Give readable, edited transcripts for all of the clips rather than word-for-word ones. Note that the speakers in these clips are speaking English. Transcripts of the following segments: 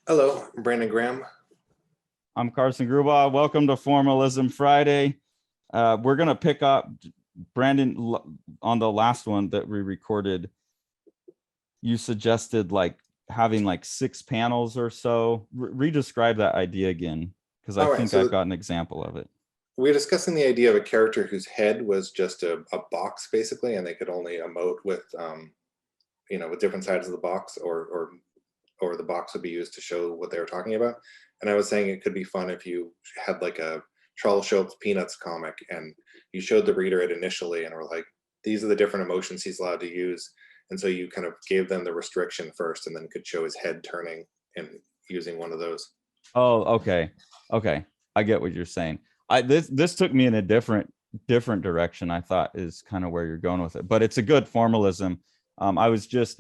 Hello, I'm Brandon Graham. I'm Carson Grubaugh. Welcome to Formalism Friday. We're going to pick up, Brandon, on the last one that we recorded. You suggested having 6 panels or so. Redescribe that idea again, because I think I've got an example of it. We're discussing the idea of a character whose head was just a box, basically, and they could only emote with, with different sides of the box, or the box would be used to show what they were talking about. And I was saying it could be fun if you had like a Charles Schulz Peanuts comic and you showed the reader it initially and were like, these are the different emotions he's allowed to use. And so you kind of gave them the restriction first and then could show his head turning and using one of those. Oh, okay. Okay. I get what you're saying. This took me in a different direction. I thought is kind of where you're going with it, but it's a good formalism. I was just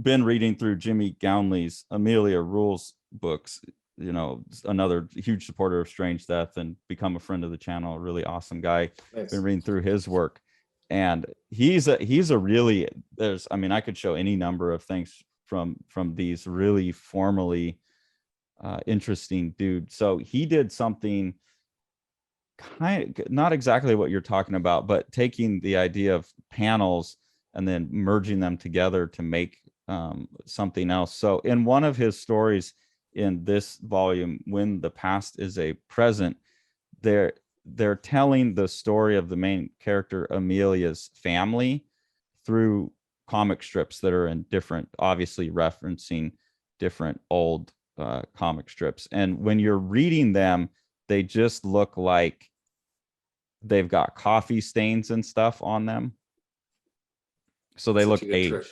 been reading through Jimmy Gownley's Amelia Rule's books, another huge supporter of Strange Death and become a friend of the channel, a really awesome guy. Nice. Been reading through his work, and he's a really, I could show any number of things from these really formally interesting dude. So he did something kind of not exactly what you're talking about, but taking the idea of panels and then merging them together to make something else. So in one of his stories in this volume, When the Past is a Present, they're telling the story of the main character Amelia's family through comic strips that are in different, obviously referencing different old comic strips. And when you're reading them, they just look like they've got coffee stains and stuff on them. So they look aged.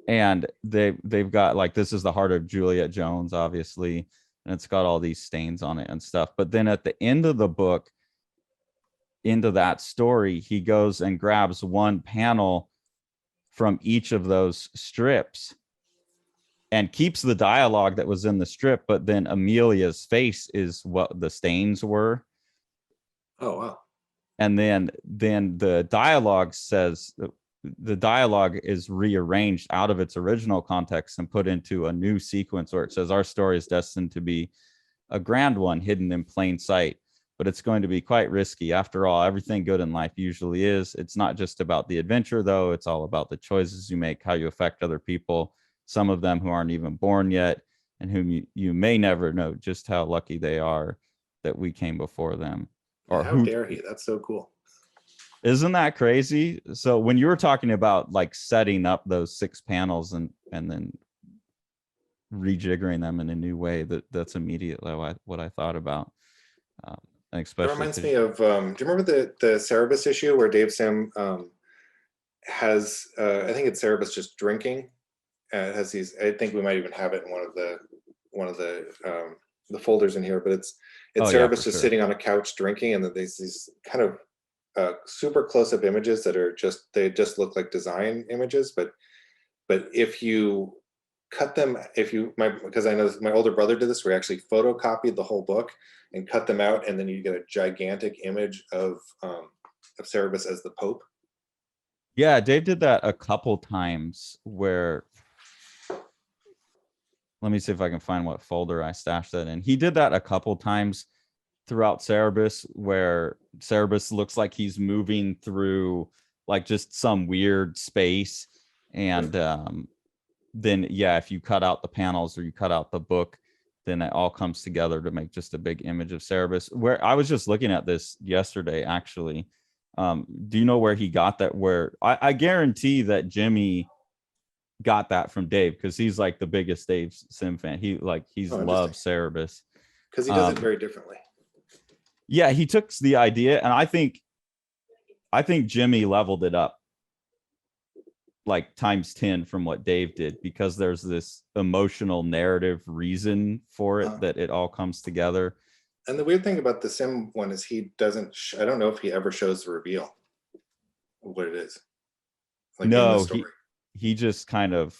And they've got this is the heart of Juliet Jones, obviously, and it's got all these stains on it and stuff. But then at the end of the book, into that story, he goes and grabs one panel from each of those strips and keeps the dialogue that was in the strip, but then Amelia's face is what the stains were. Oh, wow. And then the dialogue says, the dialogue is rearranged out of its original context and put into a new sequence where it says, our story is destined to be a grand one, hidden in plain sight, but it's going to be quite risky. After all, everything good in life usually is. It's not just about the adventure, though. It's all about the choices you make, how you affect other people, some of them who aren't even born yet, and whom you may never know just how lucky they are that we came before them. Or how dare he? That's so cool. Isn't that crazy? So when you were talking about setting up those 6 panels and then rejiggering them in a new way, that's immediately what I thought about. Especially it reminds me of, do you remember the Cerebus issue where Dave Sim has, I think it's Cerebus just drinking. It has these, I think we might even have it in one of the folders in here, but it's Cerebus just sitting on a couch drinking, and then there's these kind of super close-up images that are they just look like design images, but if you cut them, because I know my older brother did this, where he actually photocopied the whole book and cut them out, and then you get a gigantic image of Cerebus as the Pope. Yeah, Dave did that a couple times where, let me see if I can find what folder I stashed that in. He did that a couple times throughout Cerebus, where Cerebus looks like he's moving through just some weird space. And then, yeah, if you cut out the panels or you cut out the book, then it all comes together to make just a big image of Cerebus. Where I was just looking at this yesterday, actually. Do you know where he got that? Where I guarantee that Jimmy got that from Dave, because he's the biggest Dave Sim fan. He loves Cerebus. Because he does it very differently. Yeah, he took the idea, and I think Jimmy leveled it up times 10 from what Dave did, because there's this emotional narrative reason for it that it all comes together. And the weird thing about the Sim one is he doesn't, I don't know if he ever shows the reveal of what it is. No, he just kind of,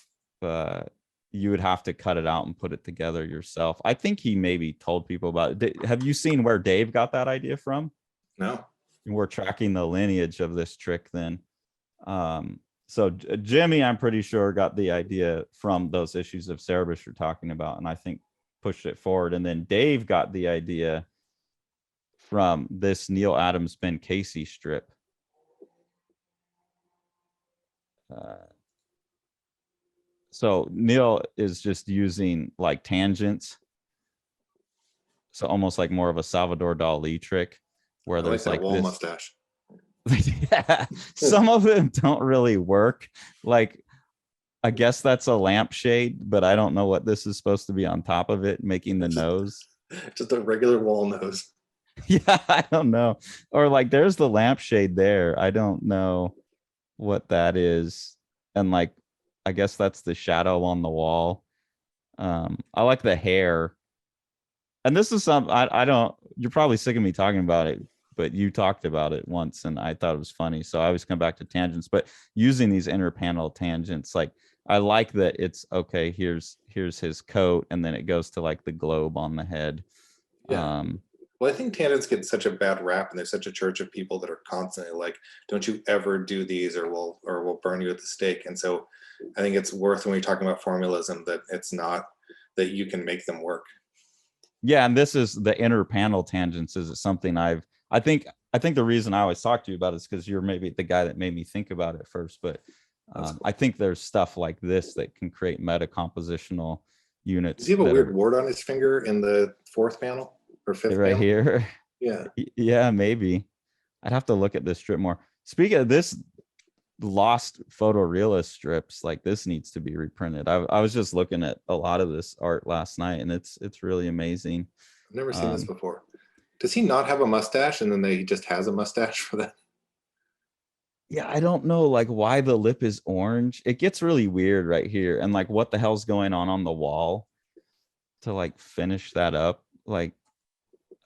you would have to cut it out and put it together yourself. I think he maybe told people about it. Have you seen where Dave got that idea from? No. We're tracking the lineage of this trick then. So Jimmy, I'm pretty sure, got the idea from those issues of Cerebus you're talking about, and I think pushed it forward. And then Dave got the idea from this Neil Adams Ben Casey strip. So Neil is just using like tangents. So almost like more of a Salvador Dali trick where there's like that wall this mustache. yeah, some of them don't really work. Like, I guess that's a lampshade, but I don't know what this is supposed to be on top of it, making the nose. Just a regular wall nose. Yeah, I don't know. Or like, there's the lampshade there. I don't know what that is. And like, I guess that's the shadow on the wall. I like the hair. And this is some I don't, you're probably sick of me talking about it, but you talked about it once and I thought it was funny. So I always come back to tangents, but using these inner panel tangents, like I like that it's okay, here's his coat, and then it goes to like the globe on the head. Yeah. Well, I think tangents get such a bad rap, and there's such a church of people that are constantly like, don't you ever do these or we'll burn you at the stake. And so I think it's worth, when we're talking about formalism, that it's not that you can make them work. Yeah, and this is the inner panel tangents is something I think the reason I always talk to you about is because you're maybe the guy that made me think about it first. But Cool. I think there's stuff like this that can create meta compositional units. Does he have a weird wart on his finger in the fourth panel or fifth right panel? Here? Yeah. Yeah, maybe. I'd have to look at this strip more. Speaking of this lost photorealist strips, like this needs to be reprinted. I was just looking at a lot of this art last night, and it's really amazing. I've never seen this before. Does he not have a mustache, and then he just has a mustache for that? Yeah, I don't know like why the lip is orange. It gets really weird right here, and like what the hell's going on the wall to like finish that up. Like,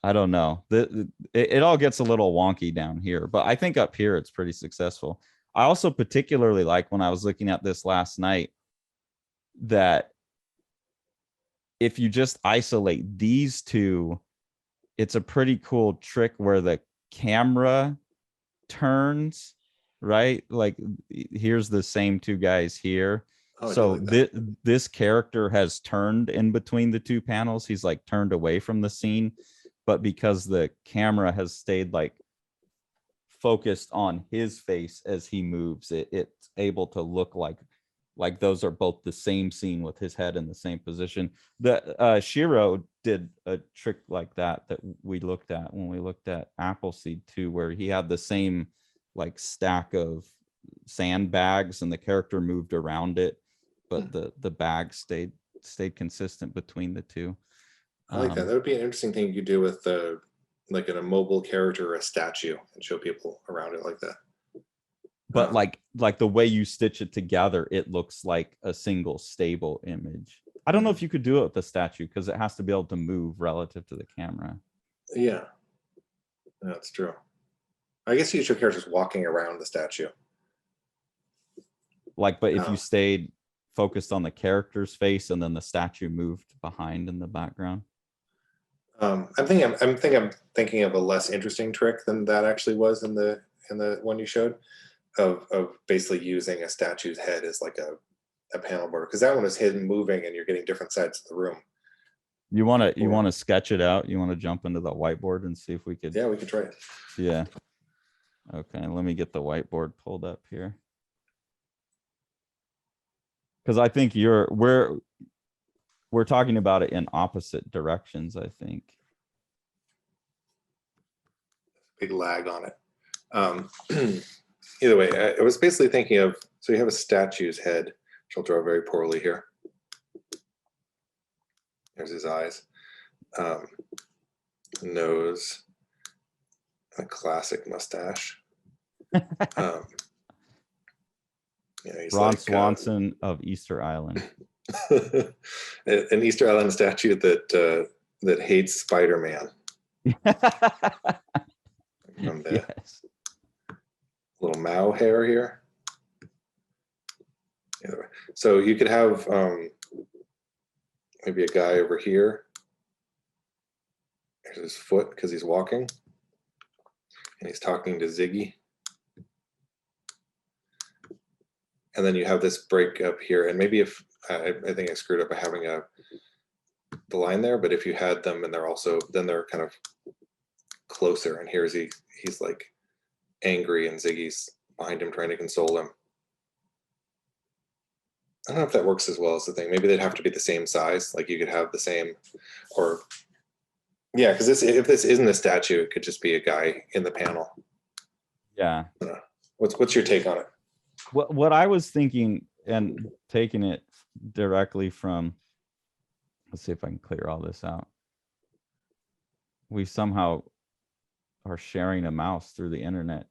I don't know. It all gets a little wonky down here, but I think up here it's pretty successful. I also particularly like, when I was looking at this last night, that if you just isolate these two, it's a pretty cool trick where the camera turns, right? Like, here's the same two guys here. Oh, So like this character has turned in between the two panels. He's like turned away from the scene, but because the camera has stayed like focused on his face as he moves, it's able to look like those are both the same scene with his head in the same position. The Shiro did a trick like that we looked at when we looked at Appleseed too, where he had the same like stack of sandbags and the character moved around it, but the bag stayed consistent between the two. I like that. That would be an interesting thing you could do with like an immobile character or a statue, and show people around it like that. But like the way you stitch it together, it looks like a single stable image. I don't know if you could do it with the statue because it has to be able to move relative to the camera. Yeah, that's true. I guess you show characters walking around the statue. Like, but if you stayed focused on the character's face and then the statue moved behind in the background. I'm thinking of a less interesting trick than that actually was in the one you showed, of basically using a statue's head as like a panel border, because that one is hidden moving and you're getting different sides of the room. You want to sketch it out? You want to jump into the whiteboard and see if we could? Yeah, we could try it. Yeah. Okay, let me get the whiteboard pulled up here. Because I think we're talking about it in opposite directions, I think. Big lag on it. Either way, I was basically thinking of, so you have a statue's head, which I'll draw very poorly here. There's his eyes, nose, a classic mustache. He's Ron like, Swanson of Easter Island. An Easter Island statue that hates Spider-Man. Yes. Little Mao hair here. So you could have maybe a guy over here. There's his foot because he's walking, and he's talking to Ziggy. and then you have this break up here. And maybe if I think I screwed up by having the line there, but if you had them and they're also, then they're kind of closer, and here's he's like angry and Ziggy's behind him trying to console him. I don't know if that works as well as the thing. Maybe they'd have to be the same size. Like you could have the same, or yeah, because if this isn't a statue, it could just be a guy in the panel. Yeah. What's your take on it? What I was thinking, and taking it directly from, let's see if I can clear all this out. We somehow are sharing a mouse through the internet.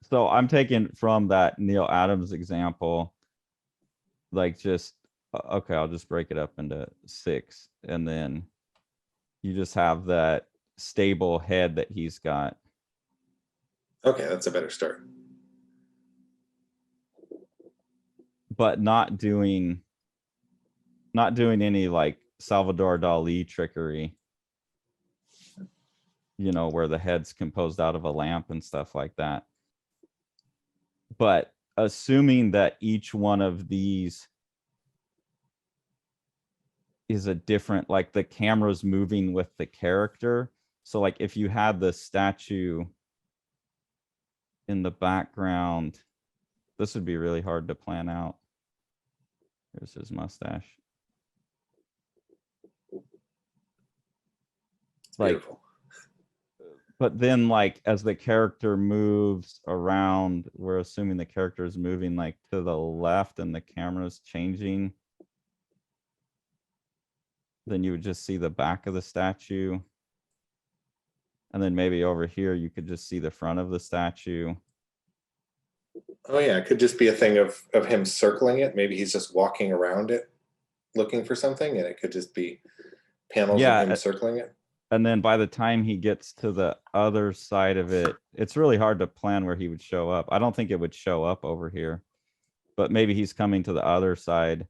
So I'm taking from that Neil Adams example, like just, okay, I'll just break it up into 6, and then you just have that stable head that he's got. Okay, that's a better start. But not doing any like Salvador Dali trickery, you know, where the head's composed out of a lamp and stuff like that. But assuming that each one of these is a different, like the camera's moving with the character. So like if you had the statue in the background, this would be really hard to plan out. Here's his mustache. Like, beautiful. But then like as the character moves around, we're assuming the character is moving like to the left and the camera's changing. Then you would just see the back of the statue. And then maybe over here, you could just see the front of the statue. Oh yeah, it could just be a thing of him circling it. Maybe he's just walking around it looking for something, and it could just be panels of him circling it. And then by the time he gets to the other side of it, it's really hard to plan where he would show up. I don't think it would show up over here, but maybe he's coming to the other side.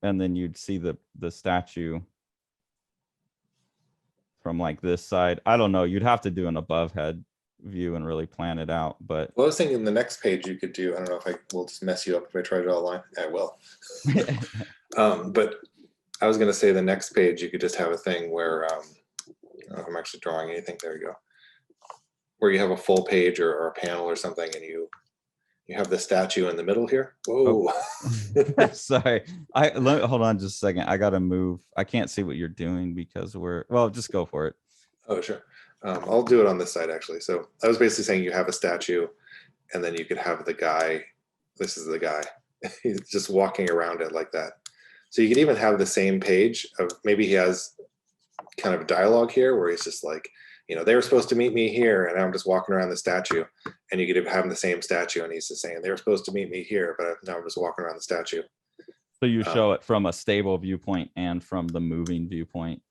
And then you'd see the statue from like this side. I don't know. You'd have to do an above head view and really plan it out. But well, I was thinking the next page you could do, I don't know if I will just mess you up if I try to draw a line. I will. But I was going to say the next page you could just have a thing where, I don't know if I'm actually drawing anything. There you go. Where you have a full page or a panel or something, and you have the statue in the middle here. Whoa. Oh. Sorry. Hold on just a second. I got to move. I can't see what you're doing because well, just go for it. Oh, sure. I'll do it on this side actually. So I was basically saying you have a statue, and then you could have the guy. This is the guy. He's just walking around it like that. So you could even have the same page of, maybe he has kind of dialogue here where he's just like, you know, they were supposed to meet me here, and I'm just walking around the statue. And you could have him the same statue, and he's just saying they were supposed to meet me here, but now I'm just walking around the statue. So you show it from a stable viewpoint and from the moving viewpoint.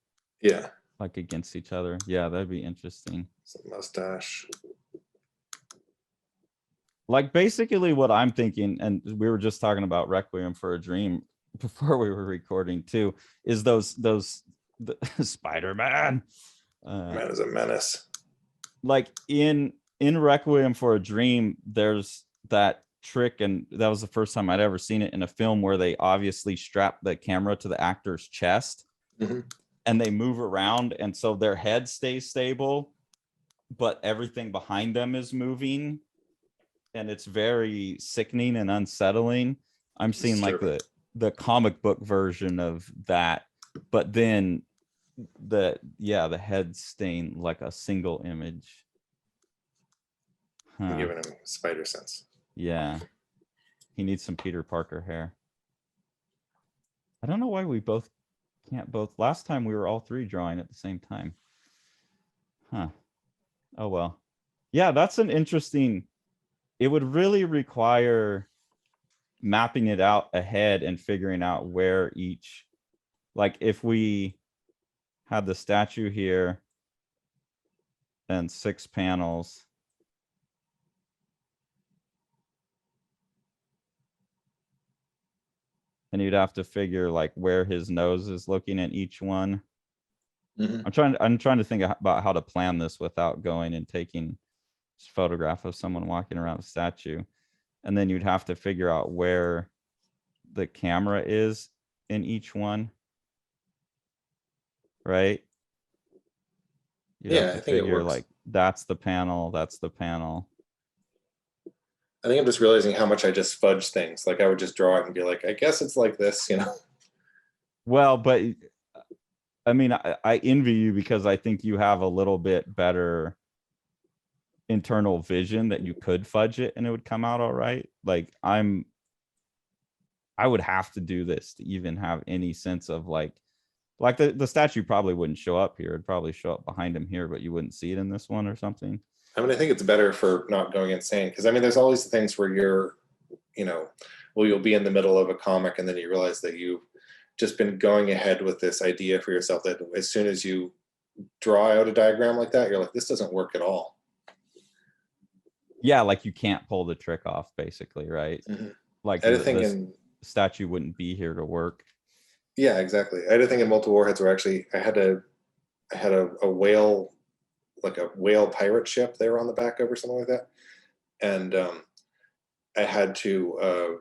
Yeah. Like against each other. Yeah, that'd be interesting. Some mustache. Like basically what I'm thinking, and we were just talking about Requiem for a Dream before we were recording too, is the Spider-Man. Man is a menace. Like in Requiem for a Dream, there's that trick, and that was the first time I'd ever seen it in a film where they obviously strap the camera to the actor's chest. Mm-hmm. And they move around, and so their head stays stable, but everything behind them is moving, and it's very sickening and unsettling. I'm seeing like the comic book version of that, but then the head staying like a single image. Huh. Giving him spider sense. Yeah, he needs some Peter Parker hair. I don't know why we can't both. Last time we were all three drawing at the same time. Huh. Oh well. Yeah, that's an interesting. It would really require mapping it out ahead and figuring out where each, like if we had the statue here and 6 panels. And you'd have to figure like where his nose is looking at each one. Mm-hmm. I'm trying to think about how to plan this without going and taking photograph of someone walking around a statue, and then you'd have to figure out where the camera is in each one, right? You'd have Yeah, to I think it figure works. like that's the panel, that's the panel. I think I'm just realizing how much I just fudge things. Like I would just draw it and be like, I guess it's like this, you know? Well, but I mean, I envy you because I think you have a little bit better internal vision that you could fudge it and it would come out all right. Like I would have to do this to even have any sense of like the statue probably wouldn't show up here. It'd probably show up behind him here, but you wouldn't see it in this one or something. I mean, I think it's better for not going insane. Because I mean, there's always the things where you're, you know, well, you'll be in the middle of a comic and then you realize that you've just been going ahead with this idea for yourself that as soon as you draw out a diagram like that, you're like, this doesn't work at all. Yeah, like you can't pull the trick off, basically, right? Mm-hmm. Like I had a thing in statue wouldn't be here to work. Yeah, exactly. I had a thing in Multiple Warheads where actually I had a whale, like a whale pirate ship they were on the back of or something like that, and I had to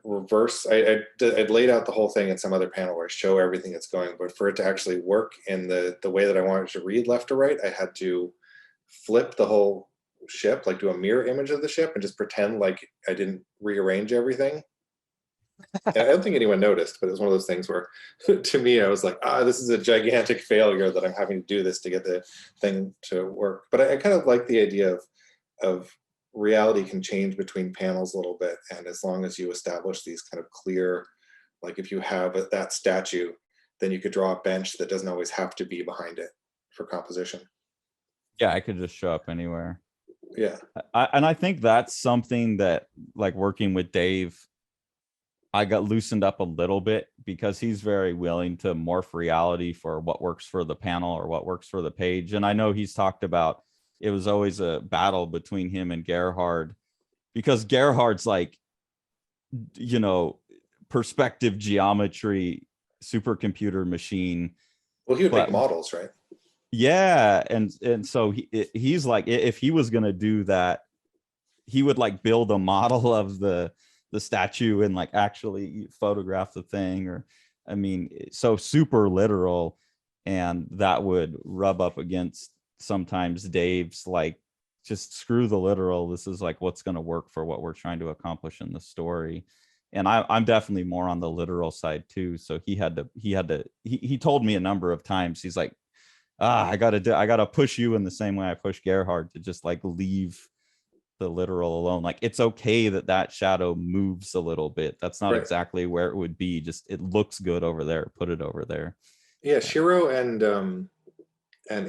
reverse. I'd laid out the whole thing in some other panel where I show everything that's going, but for it to actually work in the way that I wanted to read left to right, I had to flip the whole ship, like do a mirror image of the ship and just pretend like I didn't rearrange everything. And I don't think anyone noticed, but it was one of those things where to me, I was like, this is a gigantic failure that I'm having to do this to get the thing to work. But I kind of like the idea of reality can change between panels a little bit. And as long as you establish these kind of clear, like if you have that statue, then you could draw a bench that doesn't always have to be behind it for composition. Yeah, I could just show up anywhere. Yeah. And I think that's something that, like, working with Dave, I got loosened up a little bit because he's very willing to morph reality for what works for the panel or what works for the page. And I know he's talked about it was always a battle between him and Gerhard, because Gerhard's like, you know, perspective geometry supercomputer machine. Well, he would but make models, right? Yeah, and so he's like, if he was gonna do that, he would like build a model of the statue and like actually photograph the thing. Or I mean, so super literal, and that would rub up against sometimes Dave's like, just screw the literal, this is like what's going to work for what we're trying to accomplish in the story. And I'm definitely more on the literal side too. So he told me a number of times, he's like, I gotta push you in the same way I push Gerhard to just like leave the literal alone. Like, it's okay that shadow moves a little bit. That's not exactly where it would be. Just it looks good over there. Put it over there. Yeah, Shiro and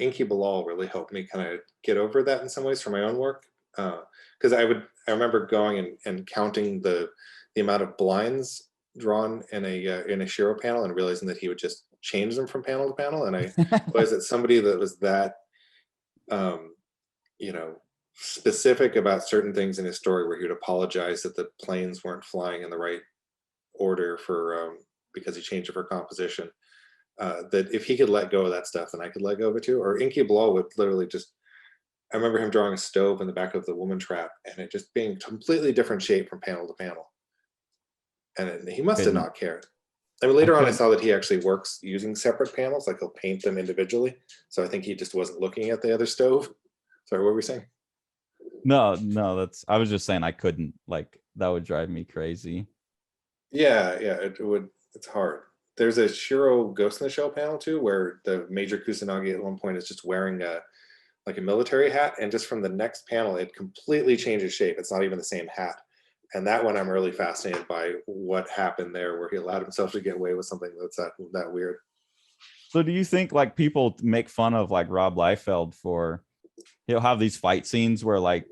Inky Bilal really helped me kind of get over that in some ways for my own work. Because I remember going and counting the amount of blinds drawn in a Shiro panel and realizing that he would just change them from panel to panel. And I realized that somebody that was that, you know, specific about certain things in his story, where he would apologize that the planes weren't flying in the right order for because he changed it for composition. That if he could let go of that stuff, then I could let go of it too. Or Inky Bilal would literally just, I remember him drawing a stove in the back of the woman trap and it just being completely different shape from panel to panel. And he must have not cared. I mean, later on I saw that he actually works using separate panels, like he'll paint them individually. So I think he just wasn't looking at the other stove. Sorry, what were we saying? No, I was just saying I couldn't, like, that would drive me crazy. Yeah, it would. It's hard. There's a Shiro Ghost in the Shell panel too, where the Major Kusanagi at one point is just wearing a military hat, and just from the next panel, it completely changes shape. It's not even the same hat. And that one, I'm really fascinated by what happened there, where he allowed himself to get away with something that's that weird. So do you think like people make fun of like Rob Liefeld for, he'll have these fight scenes where like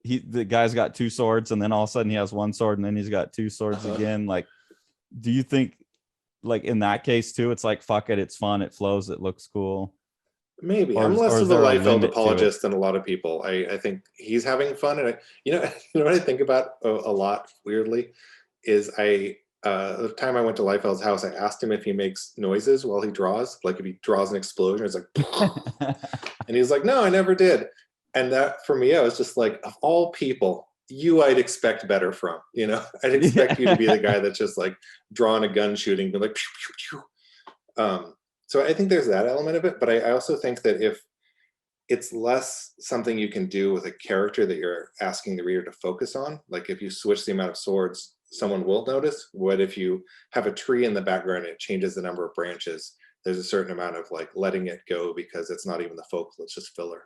the guy's got two swords and then all of a sudden he has one sword and then he's got two swords again? Like, do you think like in that case too, it's like, fuck it, it's fun, it flows, it looks cool? Maybe. I'm less of a Liefeld apologist than a lot of people. I think he's having fun, and you know what I think about a lot, weirdly, is the time I went to Liefeld's house, I asked him if he makes noises while he draws, like if he draws an explosion, it's like, and he's like, no, I never did. And that for me, I was just like, of all people, I'd expect better from, I'd expect you to be the guy that's just like drawing a gun shooting, but like, pew, pew, pew. So I think there's that element of it, but I also think that if it's less something you can do with a character that you're asking the reader to focus on, like if you switch the amount of swords, someone will notice. What if you have a tree in the background and it changes the number of branches? There's a certain amount of like letting it go because it's not even the focal, it's just filler.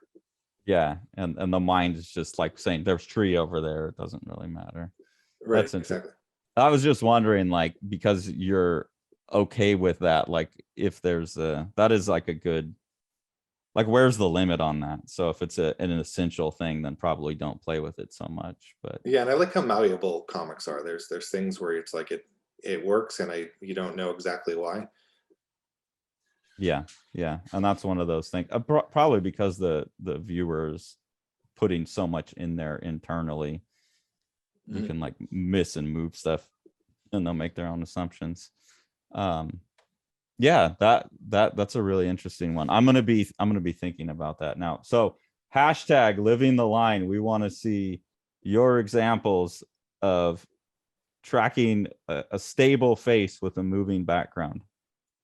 Yeah, and the mind is just like saying there's tree over there. It doesn't really matter. Right, That's interesting. exactly. I was just wondering, like, because you're okay with that, like if there's that is like a good, like, where's the limit on that? So if it's an essential thing, then probably don't play with it so much. But Yeah, and I like how malleable comics are. There's things where it's like it works and you don't know exactly why. yeah, and that's one of those things. Probably because the viewers putting so much in there internally, you can like miss and move stuff, and they'll make their own assumptions. Yeah, that's a really interesting one. I'm gonna be thinking about that now. So hashtag living the line. We want to see your examples of tracking a stable face with a moving background.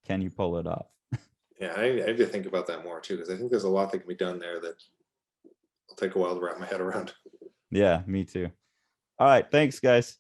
Can you pull it off? Yeah, I need to think about that more too, because I think there's a lot that can be done there that will take a while to wrap my head around. Yeah, me too. All right, thanks guys.